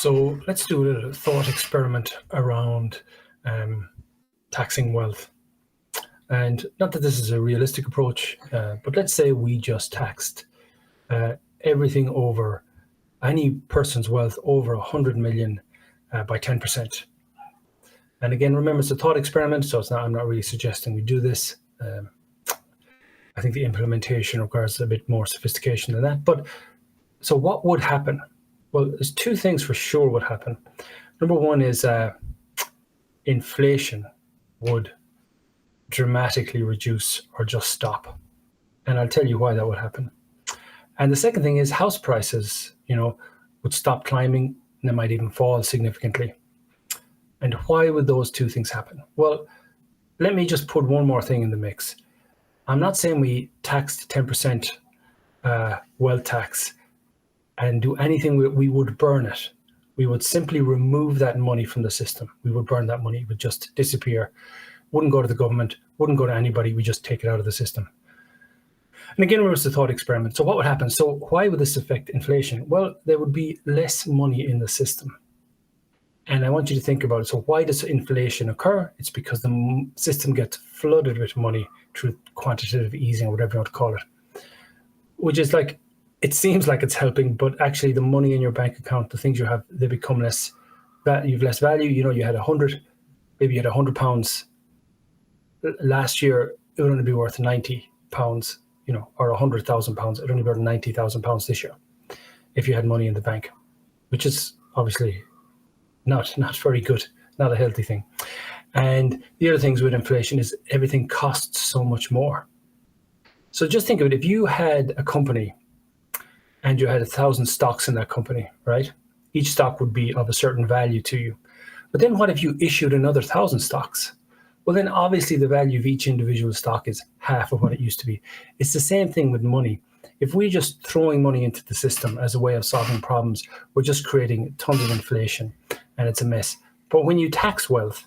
So let's do a little thought experiment around taxing wealth. And not that this is a realistic approach, but let's say we just taxed everything over any person's wealth over 100 million by 10%. And again, remember, it's a thought experiment, so I'm not really suggesting we do this. I think the implementation requires a bit more sophistication than that. But so what would happen? Well, there's two things for sure would happen. Number one is inflation would dramatically reduce or just stop. And I'll tell you why that would happen. And the second thing is house prices, would stop climbing and they might even fall significantly. And why would those two things happen? Well, let me just put one more thing in the mix. I'm not saying we taxed 10% wealth tax and do anything. We would burn it. We would simply remove that money from the system. We would burn that money. It would just disappear. Wouldn't go to the government, wouldn't go to anybody. We just take it out of the system. And again, remember, it's a thought experiment. So what would happen? So why would this affect inflation? Well, there would be less money in the system. And I want you to think about it. So why does inflation occur? It's because the system gets flooded with money through quantitative easing, or whatever you want to call it, which is like, it seems like it's helping, but actually the money in your bank account, the things you have, they become less, you've less value. You had 100, maybe you had £100 last year, it would only be worth £90, or £100,000. It would only be worth £90,000 this year if you had money in the bank, which is obviously not very good, not a healthy thing. And the other things with inflation is everything costs so much more. So just think of it, if you had a company and you had 1,000 stocks in that company, right? Each stock would be of a certain value to you. But then what if you issued another 1,000 stocks? Well, then obviously the value of each individual stock is half of what it used to be. It's the same thing with money. If we're just throwing money into the system as a way of solving problems, we're just creating tons of inflation and it's a mess. But when you tax wealth,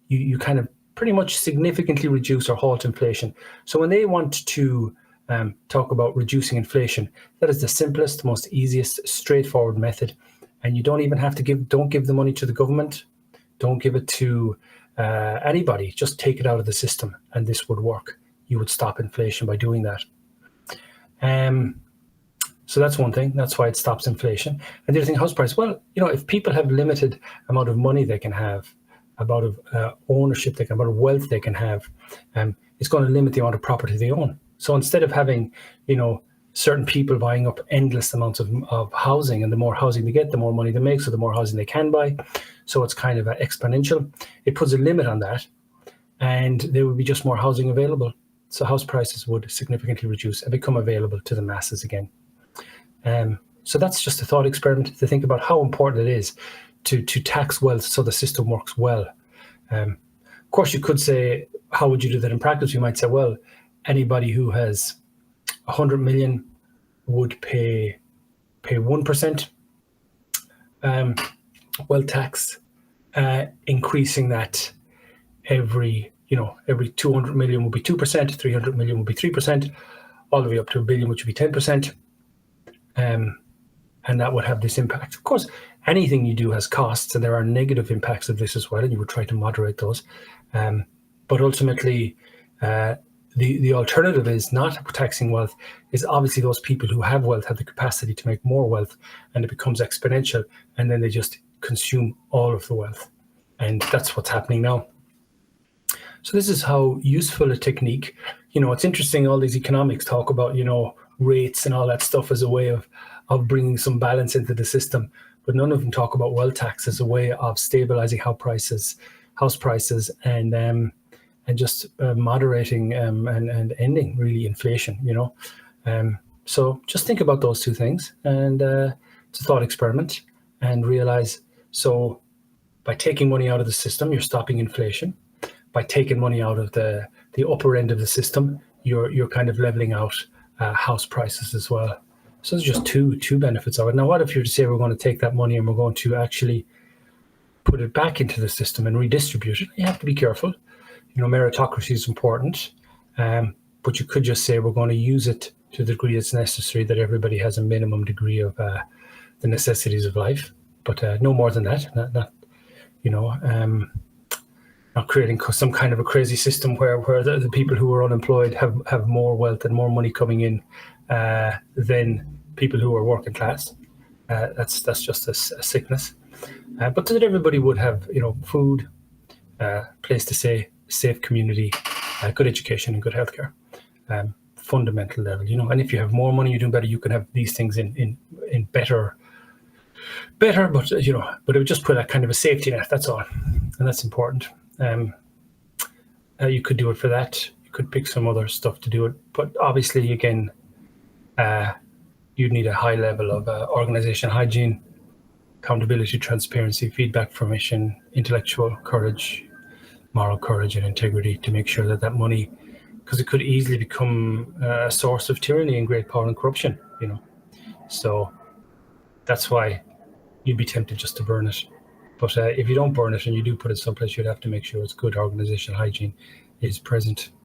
you kind of pretty much significantly reduce or halt inflation. So when they want to talk about reducing inflation, that is the simplest, most easiest, straightforward method. And you don't even have to don't give the money to the government. Don't give it to anybody. Just take it out of the system and this would work. You would stop inflation by doing that. So that's one thing. That's why it stops inflation. And the other thing, house price. Well, if people have limited amount of money they can have, amount of ownership they can, amount of wealth they can have, it's going to limit the amount of property they own. So instead of having, certain people buying up endless amounts of housing, and the more housing they get, the more money they make, so the more housing they can buy. So it's kind of exponential. It puts a limit on that, and there would be just more housing available. So house prices would significantly reduce and become available to the masses again. So that's just a thought experiment to think about how important it is to tax wealth so the system works well. Of course, you could say, how would you do that in practice? You might say, well, anybody who has 100 million would pay 1% wealth tax, increasing that every 200 million would be 2%, 300 million would be 3%, all the way up to 1 billion, which would be 10%. And that would have this impact. Of course, anything you do has costs, and there are negative impacts of this as well, and you would try to moderate those. But ultimately, the alternative is not taxing wealth, is obviously those people who have wealth have the capacity to make more wealth, and it becomes exponential, and then they just consume all of the wealth. And that's what's happening now. So this is how useful a technique. It's interesting, all these economics talk about, rates and all that stuff as a way of bringing some balance into the system, but none of them talk about wealth tax as a way of stabilizing house prices, and just moderating and ending really inflation. So just think about those two things, and it's a thought experiment, and realize, so by taking money out of the system, you're stopping inflation. By taking money out of the upper end of the system, you're kind of leveling out house prices as well. So there's just two benefits of it. Now, what if you were to say we're going to take that money and we're going to actually put it back into the system and redistribute it? You have to be careful. Meritocracy is important, but you could just say we're going to use it to the degree it's necessary, that everybody has a minimum degree of the necessities of life. but no more than that. Not you know, not creating some kind of a crazy system where the people who are unemployed have more wealth and more money coming in than people who are working class. That's just a sickness. But that everybody would have, food, place to stay, safe community, good education and good healthcare, fundamental level. And if you have more money, you're doing better. You can have these things in better. But but it would just put a kind of a safety net. That's all, and that's important. You could do it for that. You could pick some other stuff to do it, but obviously, again, you'd need a high level of organization hygiene, accountability, transparency, feedback, permission, intellectual courage, moral courage, and integrity to make sure that money, because it could easily become a source of tyranny and great power and corruption. So that's why you'd be tempted just to burn it. But if you don't burn it and you do put it someplace, you'd have to make sure it's good organizational hygiene is present.